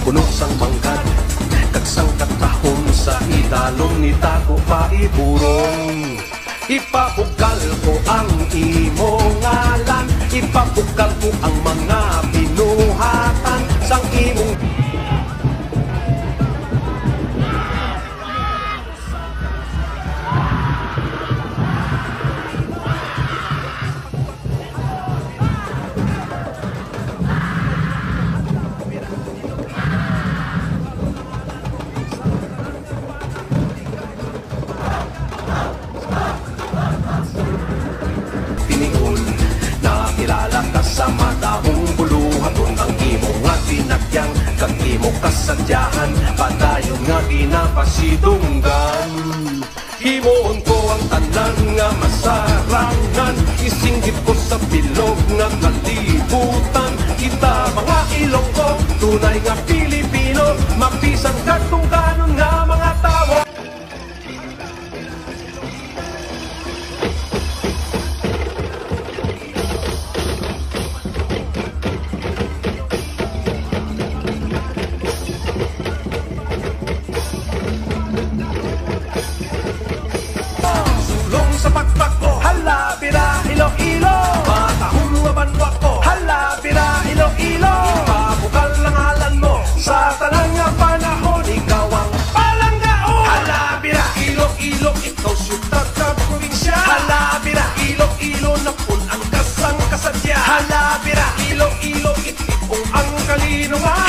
puno sang manggad, kagsang katahom sa idalom ni Tago paiburon. Ipabugal ko ang imo ngalan, ipabugal ko ang mga binuhatan sang imong sa matahong buluhaton ang imo nga tinagyang kag imo kasadyahan padayon nga ginapasidunggan. Himuon ko ang tanan nga masarangan, isinggit ko sa bilog nga kalibutan. Kita mga Ilonggo, tunay nga Pilipino, mapisan kadtong kanon nga mga tawo. Sa pakpak ko, hala, bira, Iloilo. Matahong nga banwa ko, hala, bira, Iloilo. Ipabukal lang alan mo, sa tanang nga panahon, ikaw ang palanggaon. Hala, bira, Iloilo, ikaw syudad ka probinsya. Hala, bira, Iloilo, napun ang kasang kasadya. Hala, bira, Iloilo, itipong ang kalinungan.